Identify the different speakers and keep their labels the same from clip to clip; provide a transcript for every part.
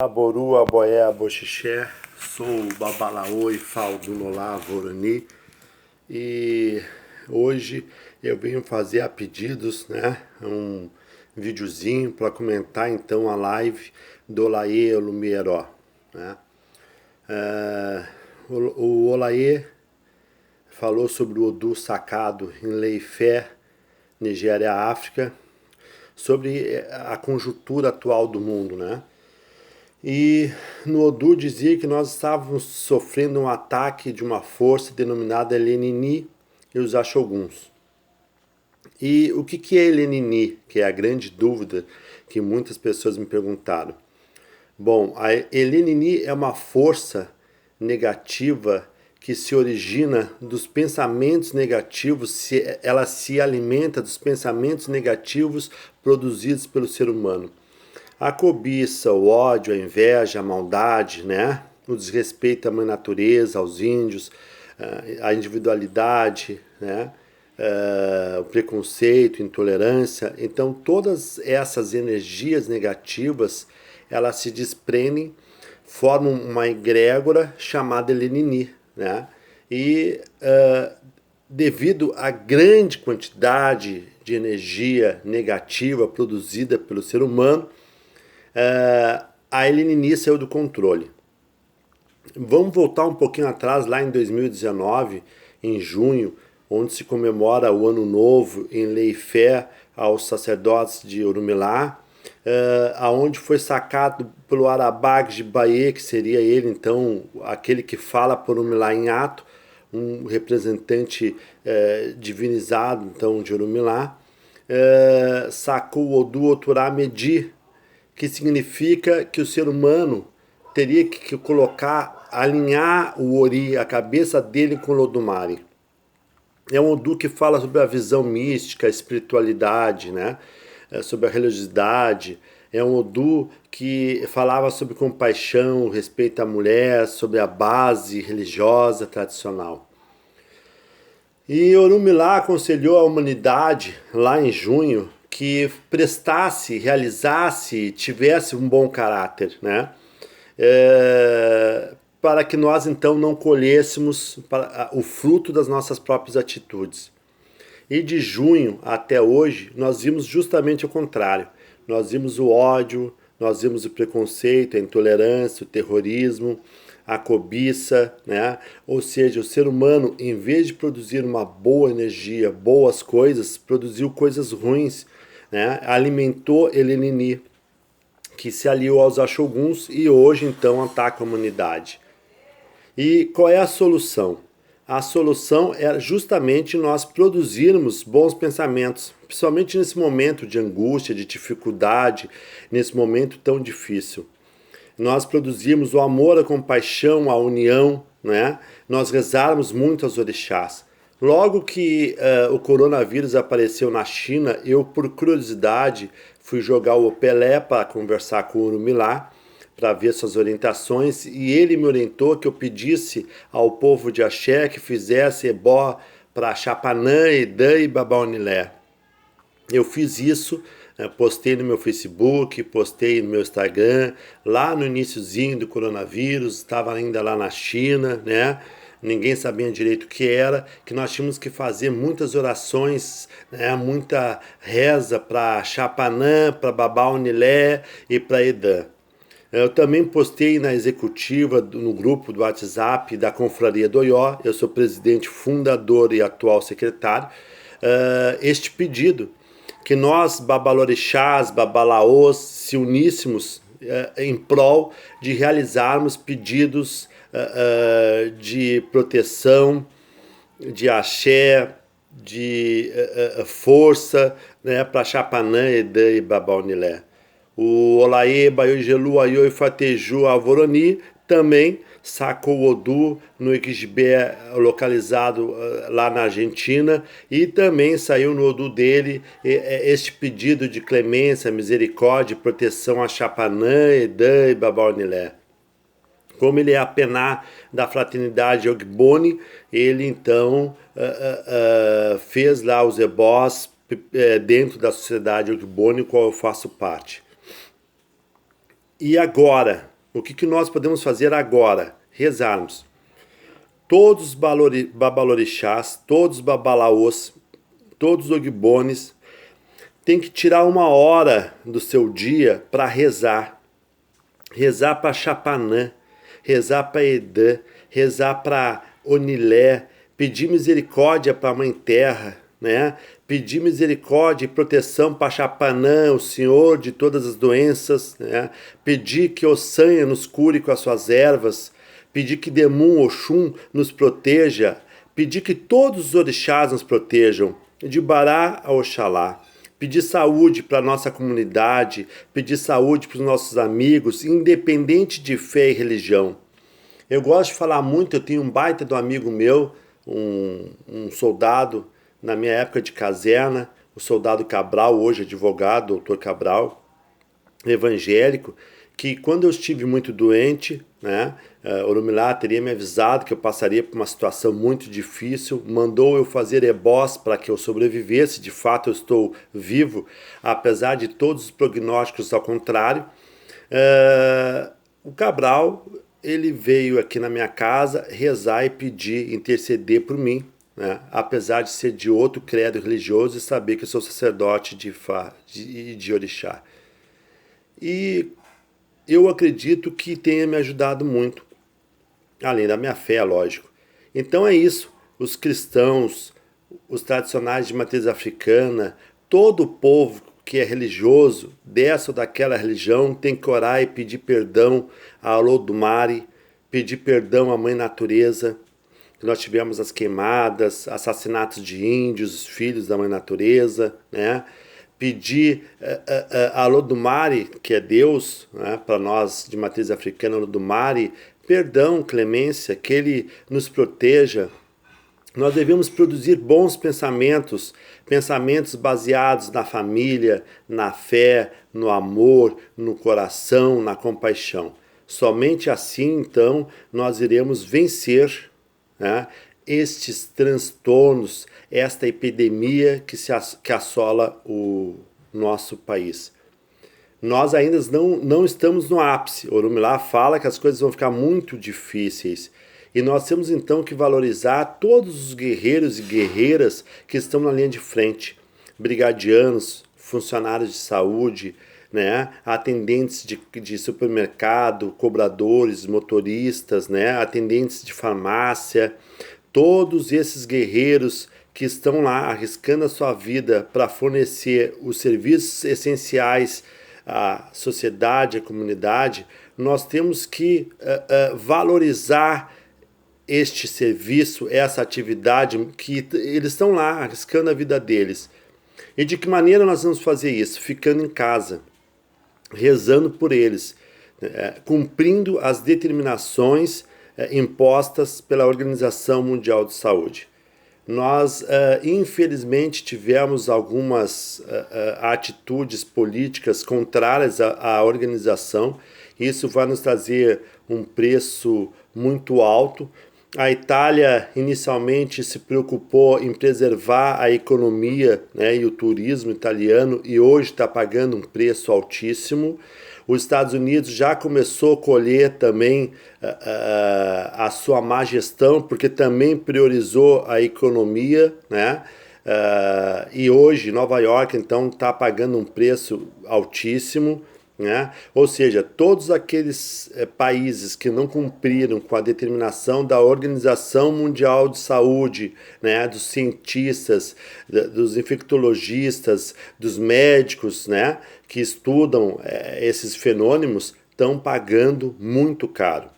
Speaker 1: Aboru, aboé, aboxixé, sou o Babalaô e falo do Nolá, Voroni. E hoje eu venho fazer a pedidos, né, um videozinho para comentar então a live do Olaê Lumieró, né. O Olaê falou sobre o Odu sacado em Leifé, Nigéria, África, sobre a conjuntura atual do mundo, né. E no Odu dizia que nós estávamos sofrendo um ataque de uma força denominada Elenini e os Ashoguns. E o que é Elenini? Que é a grande dúvida que muitas pessoas me perguntaram. Bom, a Elenini é uma força negativa que se origina dos pensamentos negativos, ela se alimenta dos pensamentos negativos produzidos pelo ser humano. A cobiça, o ódio, a inveja, a maldade, né? O desrespeito à mãe natureza, aos índios, a individualidade, né? O preconceito, intolerância. Então, todas essas energias negativas, elas se desprendem, formam uma egrégora chamada Lenini, né? E devido à grande quantidade de energia negativa produzida pelo ser humano, a Elenini saiu do controle. Vamos voltar um pouquinho atrás, lá em 2019, em junho, onde se comemora o Ano Novo em Leifé aos sacerdotes de Orumilá, aonde foi sacado pelo Arabag de Bahia, que seria ele então aquele que fala por Orumilá em ato, um representante divinizado então de Orumilá, sacou o Odu Oturá Medi, que significa que o ser humano teria que colocar, alinhar o Ori, a cabeça dele com o Lodumare. É um Odu que fala sobre a visão mística, a espiritualidade, né? Sobre a religiosidade. É um Odu que falava sobre compaixão, respeito à mulher, sobre a base religiosa tradicional. E Orumilá aconselhou a humanidade, lá em junho, que prestasse, realizasse, tivesse um bom caráter, né? Para que nós então não colhêssemos o fruto das nossas próprias atitudes. E de junho até hoje, nós vimos justamente o contrário. Nós vimos o ódio, nós vimos o preconceito, a intolerância, o terrorismo, a cobiça, né? Ou seja, o ser humano, em vez de produzir uma boa energia, boas coisas, produziu coisas ruins, né? Alimentou Elenini, que se aliou aos Ashoguns e hoje então ataca a humanidade. E qual é a solução? A solução é justamente nós produzirmos bons pensamentos, principalmente nesse momento de angústia, de dificuldade, nesse momento tão difícil. Nós produzirmos o amor, a compaixão, a união, né? Nós rezarmos muito aos orixás. Logo que o coronavírus apareceu na China, eu, por curiosidade, fui jogar o Pelé para conversar com o Urumilá, para ver suas orientações, e ele me orientou que eu pedisse ao povo de Axé que fizesse ebó para Chapanã, Edã e Babaunilé. Eu fiz isso, postei no meu Facebook, postei no meu Instagram, lá no iniciozinho do coronavírus, estava ainda lá na China, né? Ninguém sabia direito o que era, que nós tínhamos que fazer muitas orações, né? Muita reza para Chapanã, para Babaunilé e para Edã. Eu também postei na executiva, no grupo do WhatsApp da Confraria do Oió, eu sou presidente, fundador e atual secretário, este pedido, que nós, babalorixás, babalaôs, se uníssemos em prol de realizarmos pedidos de proteção, de axé, de força, né, para Chapanã, Edã e Babaunilé. O Olaê, Baiogelu, Aiô e Fateju, Avoroni também sacou o Odu no Iquixibé, localizado lá na Argentina, e também saiu no Odu dele este pedido de clemência, misericórdia e proteção a Chapanã, Edã e Babaunilé. Como ele é a pená da fraternidade Ogboni, ele então fez lá os ebós dentro da sociedade Ogboni, qual eu faço parte. E agora? O que nós podemos fazer agora? Rezarmos. Todos os babalorixás, todos os babalaôs, todos os ogbones têm que tirar uma hora do seu dia para rezar. Rezar para Chapanã, rezar para Edã, rezar para Onilé, pedir misericórdia para a Mãe Terra, né? Pedir misericórdia e proteção para Chapanã, o Senhor de todas as doenças, né? Pedir que Ossanha nos cure com as suas ervas, pedir que Demum Oxum nos proteja, pedir que todos os orixás nos protejam, de Bará a Oxalá. Pedir saúde para a nossa comunidade, pedir saúde para os nossos amigos, independente de fé e religião. Eu gosto de falar muito, eu tenho um baita de um amigo meu, um soldado, na minha época de caserna, o soldado Cabral, hoje advogado, doutor Cabral, evangélico, que quando eu estive muito doente, né, Orumilá teria me avisado que eu passaria por uma situação muito difícil, mandou eu fazer ebós para que eu sobrevivesse, de fato eu estou vivo, apesar de todos os prognósticos ao contrário. O Cabral, ele veio aqui na minha casa rezar e pedir, interceder por mim, né, apesar de ser de outro credo religioso e saber que eu sou sacerdote de orixá. E eu acredito que tenha me ajudado muito, além da minha fé, lógico. Então é isso, os cristãos, os tradicionais de matriz africana, todo o povo que é religioso, dessa ou daquela religião, tem que orar e pedir perdão a Olodumare, pedir perdão à Mãe Natureza. Nós tivemos as queimadas, assassinatos de índios, os filhos da Mãe Natureza, né? Pedir a Olodumare, que é Deus, né, para nós de matriz africana, Olodumare, perdão, clemência, que Ele nos proteja. Nós devemos produzir bons pensamentos, pensamentos baseados na família, na fé, no amor, no coração, na compaixão. Somente assim, então, nós iremos vencer, né, estes transtornos, esta epidemia que assola o nosso país. Nós ainda não estamos no ápice. Orumilá fala que as coisas vão ficar muito difíceis. E nós temos então que valorizar todos os guerreiros e guerreiras que estão na linha de frente. Brigadianos, funcionários de saúde, né, atendentes de supermercado, cobradores, motoristas, né, atendentes de farmácia, todos esses guerreiros que estão lá arriscando a sua vida para fornecer os serviços essenciais à sociedade, à comunidade, nós temos que valorizar este serviço, essa atividade, que eles estão lá arriscando a vida deles. E de que maneira nós vamos fazer isso? Ficando em casa, rezando por eles, cumprindo as determinações impostas pela Organização Mundial de Saúde. Nós, infelizmente, tivemos algumas atitudes políticas contrárias à organização. Isso vai nos trazer um preço muito alto. A Itália inicialmente se preocupou em preservar a economia, né, e o turismo italiano, e hoje está pagando um preço altíssimo. Os Estados Unidos já começou a colher também a sua má gestão, porque também priorizou a economia, né? E hoje Nova York então está pagando um preço altíssimo, né? Ou seja, todos aqueles países que não cumpriram com a determinação da Organização Mundial de Saúde, né, dos cientistas, dos infectologistas, dos médicos, né, que estudam esses fenômenos, estão pagando muito caro.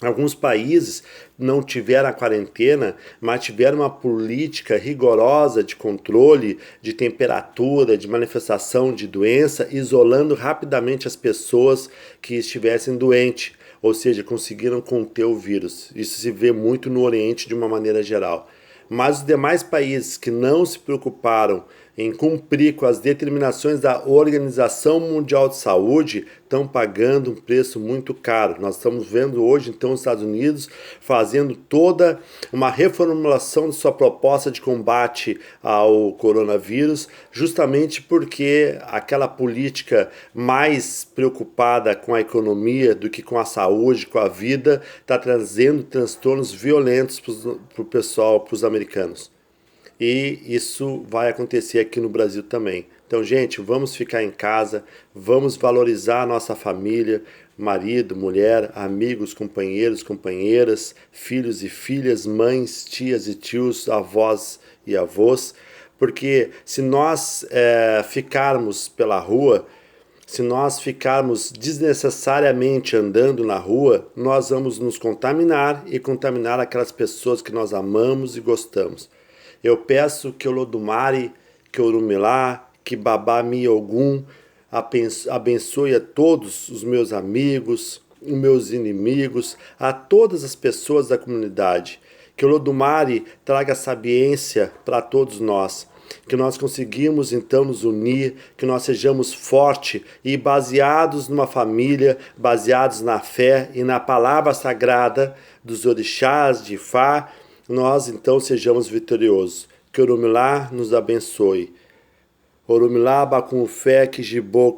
Speaker 1: Alguns países não tiveram a quarentena, mas tiveram uma política rigorosa de controle de temperatura, de manifestação de doença, isolando rapidamente as pessoas que estivessem doentes, ou seja, conseguiram conter o vírus. Isso se vê muito no Oriente de uma maneira geral. Mas os demais países que não se preocuparam em cumprir com as determinações da Organização Mundial de Saúde, estão pagando um preço muito caro. Nós estamos vendo hoje, então, os Estados Unidos fazendo toda uma reformulação de sua proposta de combate ao coronavírus, justamente porque aquela política mais preocupada com a economia do que com a saúde, com a vida, está trazendo transtornos violentos para o pessoal, para os americanos. E isso vai acontecer aqui no Brasil também. Então, gente, vamos ficar em casa, vamos valorizar a nossa família, marido, mulher, amigos, companheiros, companheiras, filhos e filhas, mães, tias e tios, avós e avós, porque se nós ficarmos pela rua, se nós ficarmos desnecessariamente andando na rua, nós vamos nos contaminar e contaminar aquelas pessoas que nós amamos e gostamos. Eu peço que Olodumare, que Orumilá, que Babá Mi Ogum abençoe a todos os meus amigos, os meus inimigos, a todas as pessoas da comunidade. Que Olodumare traga sabiência para todos nós. Que nós conseguimos então nos unir, que nós sejamos fortes e baseados numa família, baseados na fé e na palavra sagrada dos orixás de Ifá, nós então sejamos vitoriosos. Que Orumilá nos abençoe. Orumilá, Bacum Fé, que Jibô.